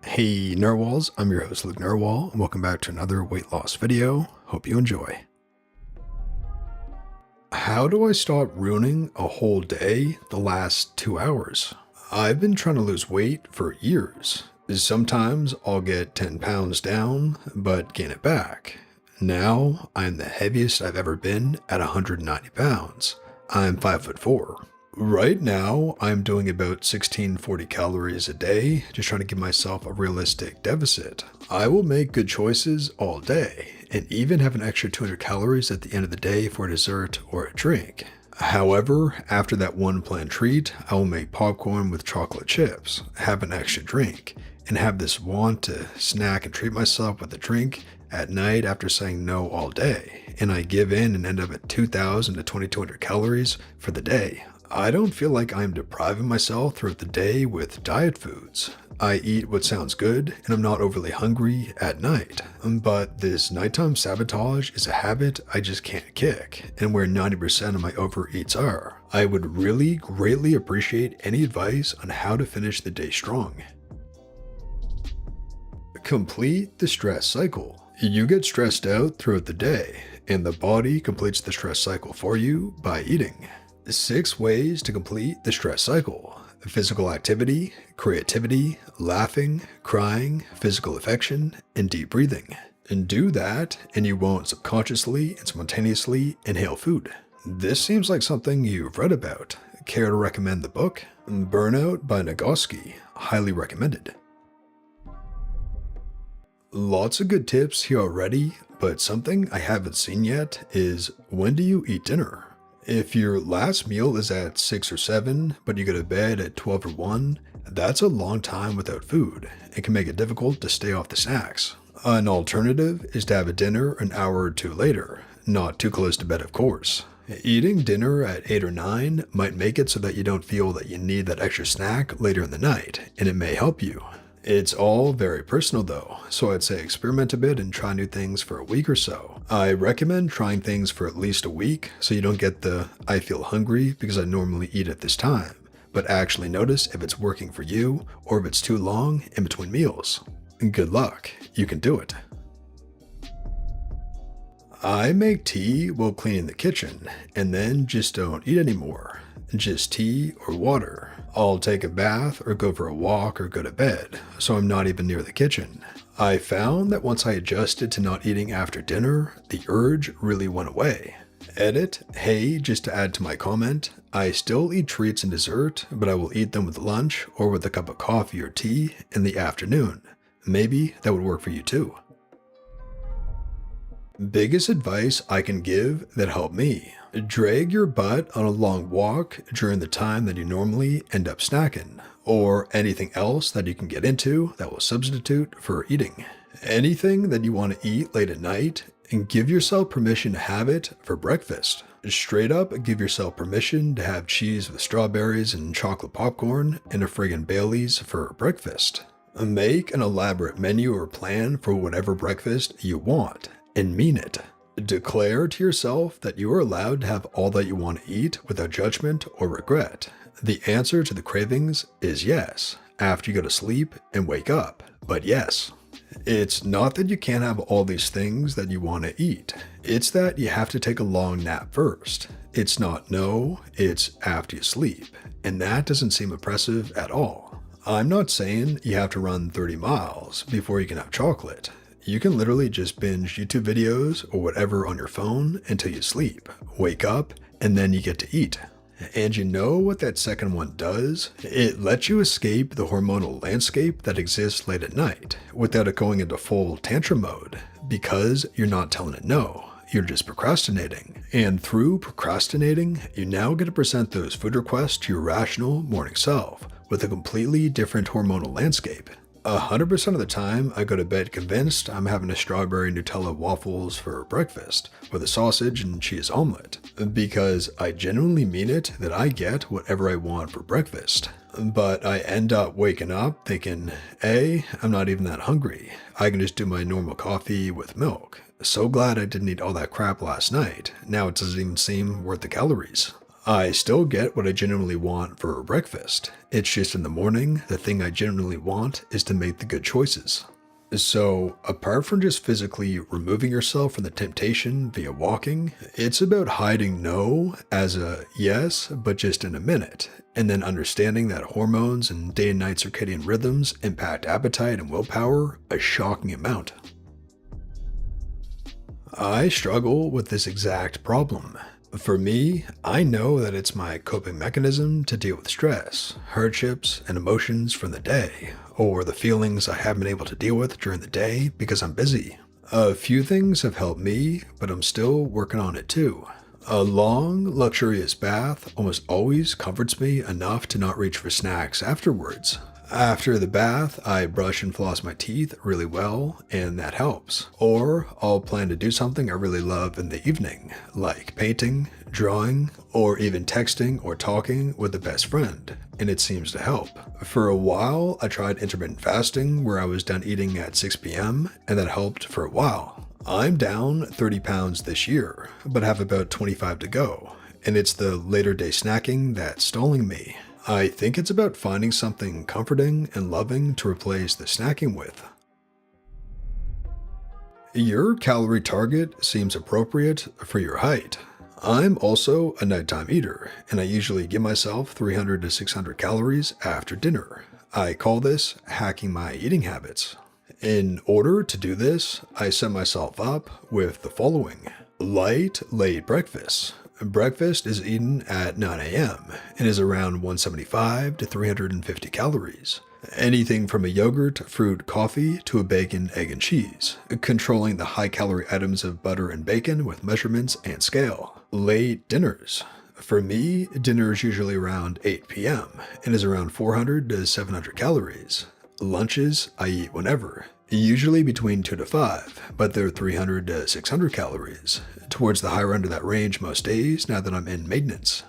Hey Narwhals, I'm your host Luke Narwhal, and welcome back to another weight loss video. Hope you enjoy. How do I stop ruining a whole day the last 2 hours? I've been trying to lose weight for years. Sometimes I'll get 10 pounds down, but gain it back. Now I'm the heaviest I've ever been at 190 pounds. I'm 5'4". Right now, I'm doing about 1640 calories a day, just trying to give myself a realistic deficit. I will make good choices all day, and even have an extra 200 calories at the end of the day for a dessert or a drink. However, after that one planned treat, I will make popcorn with chocolate chips, have an extra drink, and have this want to snack and treat myself with a drink at night after saying no all day, and I give in and end up at 2000 to 2200 calories for the day. I don't feel like I'm depriving myself throughout the day with diet foods. I eat what sounds good and I'm not overly hungry at night. But this nighttime sabotage is a habit I just can't kick, and where 90% of my overeats are. I would really greatly appreciate any advice on how to finish the day strong. Complete the stress cycle. You get stressed out throughout the day, and the body completes the stress cycle for you by eating. 6 ways to complete the stress cycle: physical activity, creativity, laughing, crying, physical affection, and deep breathing. And do that, and you won't subconsciously and spontaneously inhale food. This seems like something you've read about. Care to recommend the book? Burnout by Nagoski. Highly recommended. Lots of good tips here already, but something I haven't seen yet is, when do you eat dinner? If your last meal is at 6 or 7, but you go to bed at 12 or 1, that's a long time without food. It can make it difficult to stay off the snacks. An alternative is to have a dinner an hour or 2 later, not too close to bed of course. Eating dinner at 8 or 9 might make it so that you don't feel that you need that extra snack later in the night, and it may help you. It's all very personal though, so I'd say experiment a bit and try new things for a week or so. I recommend trying things for at least a week so you don't get the "I feel hungry because I normally eat at this time," but actually notice if it's working for you or if it's too long in between meals. Good luck, you can do it. I make tea while cleaning the kitchen, and then just don't eat anymore. Just tea or water. I'll take a bath or go for a walk or go to bed, so I'm not even near the kitchen. I found that once I adjusted to not eating after dinner, the urge really went away. Edit, hey, just to add to my comment, I still eat treats and dessert, but I will eat them with lunch or with a cup of coffee or tea in the afternoon. Maybe that would work for you too. Biggest advice I can give that helped me: drag your butt on a long walk during the time that you normally end up snacking, or anything else that you can get into that will substitute for eating. Anything that you want to eat late at night, and give yourself permission to have it for breakfast. Straight up give yourself permission to have cheese with strawberries and chocolate popcorn and a friggin' Bailey's for breakfast. Make an elaborate menu or plan for whatever breakfast you want, and mean it. Declare to yourself that you are allowed to have all that you want to eat without judgment or regret. The answer to the cravings is yes, after you go to sleep and wake up, but yes. It's not that you can't have all these things that you want to eat. It's that you have to take a long nap first. It's not no, it's after you sleep, and that doesn't seem oppressive at all. I'm not saying you have to run 30 miles before you can have chocolate. You can literally just binge YouTube videos or whatever on your phone until you sleep, wake up, and then you get to eat. And you know what that second one does? It lets you escape the hormonal landscape that exists late at night without it going into full tantrum mode, because you're not telling it no, you're just procrastinating. And through procrastinating, you now get to present those food requests to your rational morning self with a completely different hormonal landscape. 100% of the time, I go to bed convinced I'm having a strawberry Nutella waffles for breakfast with a sausage and cheese omelet, because I genuinely mean it that I get whatever I want for breakfast. But I end up waking up thinking, A, I'm not even that hungry. I can just do my normal coffee with milk. So glad I didn't eat all that crap last night. Now it doesn't even seem worth the calories. I still get what I genuinely want for breakfast. It's just in the morning, the thing I genuinely want is to make the good choices. So, apart from just physically removing yourself from the temptation via walking, it's about hiding no as a yes, but just in a minute, and then understanding that hormones and day and night circadian rhythms impact appetite and willpower a shocking amount. I struggle with this exact problem. For me, I know that it's my coping mechanism to deal with stress, hardships, and emotions from the day, or the feelings I haven't been able to deal with during the day because I'm busy. A few things have helped me, but I'm still working on it too. A long, luxurious bath almost always comforts me enough to not reach for snacks afterwards. After the bath, I brush and floss my teeth really well, and that helps. Or I'll plan to do something I really love in the evening, like painting, drawing, or even texting or talking with a best friend, and it seems to help. For a while, I tried intermittent fasting where I was done eating at 6 p.m., and that helped for a while. I'm down 30 pounds this year, but have about 25 to go, and it's the later day snacking that's stalling me. I think it's about finding something comforting and loving to replace the snacking with. Your calorie target seems appropriate for your height. I'm also a nighttime eater, and I usually give myself 300 to 600 calories after dinner. I call this hacking my eating habits. In order to do this, I set myself up with the following. Light, late breakfast. Breakfast is eaten at 9 a.m. and is around 175 to 350 calories. Anything from a yogurt, fruit, coffee to a bacon, egg, and cheese, controlling the high-calorie items of butter and bacon with measurements and scale. Late dinners. For me, dinner is usually around 8 p.m. and is around 400 to 700 calories. Lunches, I eat whenever, usually between 2 to 5, but they're 300 to 600 calories, towards the higher end of that range most days now that I'm in maintenance.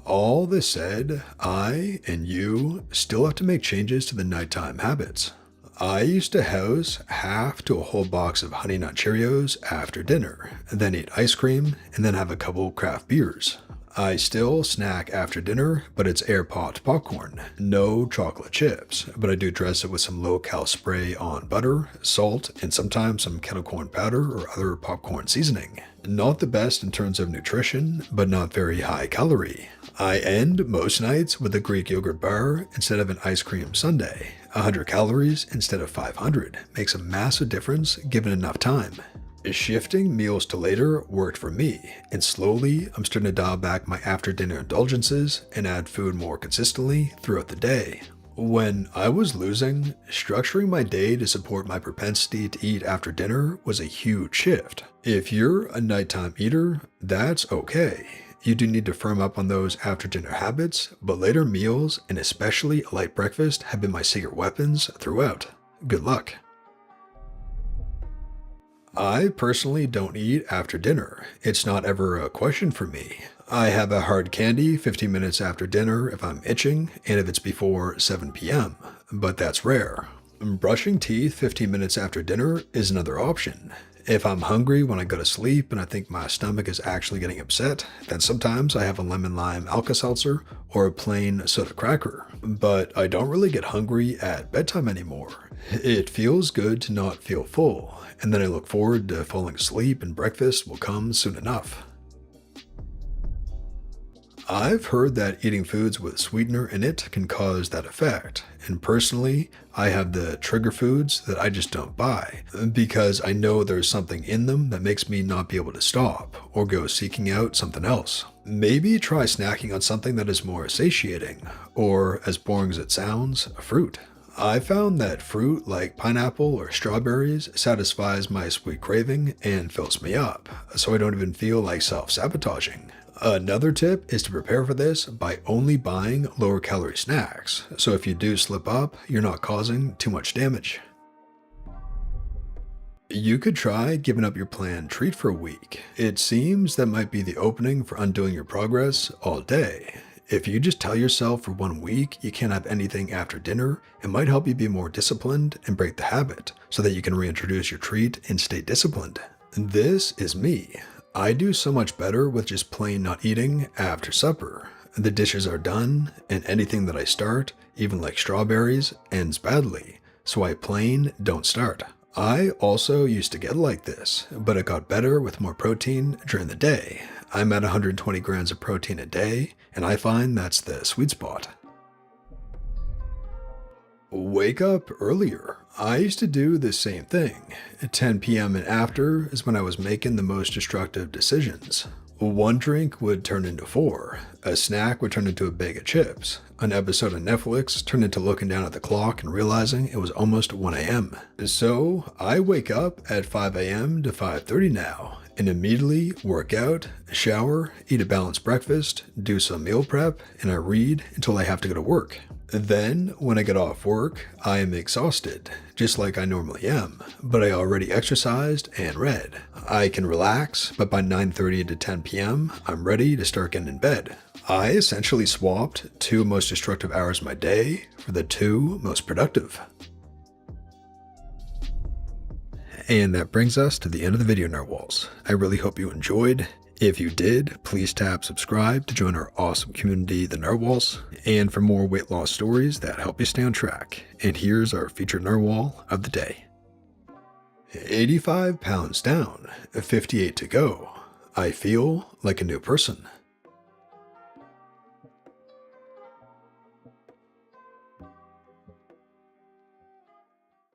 All this said, I and you still have to make changes to the nighttime habits. I used to house half to a whole box of Honey Nut Cheerios after dinner, then eat ice cream, and then have a couple craft beers. I still snack after dinner, but it's air-popped popcorn, no chocolate chips, but I do dress it with some low-cal spray on butter, salt, and sometimes some kettle corn powder or other popcorn seasoning. Not the best in terms of nutrition, but not very high calorie. I end most nights with a Greek yogurt bar instead of an ice cream sundae. 100 calories instead of 500 makes a massive difference given enough time. Shifting meals to later worked for me, and slowly I'm starting to dial back my after-dinner indulgences and add food more consistently throughout the day. When I was losing, structuring my day to support my propensity to eat after dinner was a huge shift. If you're a nighttime eater, that's okay. You do need to firm up on those after-dinner habits, but later meals, and especially a light breakfast, have been my secret weapons throughout. Good luck. I personally don't eat after dinner. It's not ever a question for me. I have a hard candy 15 minutes after dinner if I'm itching and if it's before 7 p.m., but that's rare. Brushing teeth 15 minutes after dinner is another option. If I'm hungry when I go to sleep and I think my stomach is actually getting upset, then sometimes I have a lemon-lime Alka-Seltzer or a plain soda cracker. But I don't really get hungry at bedtime anymore. It feels good to not feel full, and then I look forward to falling asleep and breakfast will come soon enough. I've heard that eating foods with sweetener in it can cause that effect, and personally, I have the trigger foods that I just don't buy, because I know there's something in them that makes me not be able to stop, or go seeking out something else. Maybe try snacking on something that is more satiating, or, as boring as it sounds, a fruit. I found that fruit like pineapple or strawberries satisfies my sweet craving and fills me up, so I don't even feel like self-sabotaging. Another tip is to prepare for this by only buying lower calorie snacks, so if you do slip up, you're not causing too much damage. You could try giving up your planned treat for a week. It seems that might be the opening for undoing your progress all day. If you just tell yourself for 1 week you can't have anything after dinner, it might help you be more disciplined and break the habit so that you can reintroduce your treat and stay disciplined. This is me. I do so much better with just plain not eating after supper. The dishes are done, and anything that I start, even like strawberries, ends badly, so I plain don't start. I also used to get like this, but it got better with more protein during the day. I'm at 120 grams of protein a day, and I find that's the sweet spot. Wake up earlier. I used to do the same thing. At 10 p.m. and after is when I was making the most destructive decisions. One drink would turn into four, a snack would turn into a bag of chips, an episode of Netflix turned into looking down at the clock and realizing it was almost 1 a.m. So I wake up at 5 a.m. to 5:30 now, and immediately work out, shower, eat a balanced breakfast, do some meal prep, and I read until I have to go to work. Then, when I get off work, I am exhausted, just like I normally am, but I already exercised and read. I can relax, but by 9:30 to 10 p.m., I'm ready to start getting in bed. I essentially swapped 2 most destructive hours of my day for the 2 most productive. And that brings us to the end of the video, Narwhals. I really hope you enjoyed. If you did, please tap subscribe to join our awesome community, the Narwhals, and for more weight loss stories that help you stay on track. And here's our featured Narwhal of the day. 85 pounds down, 58 to go. I feel like a new person.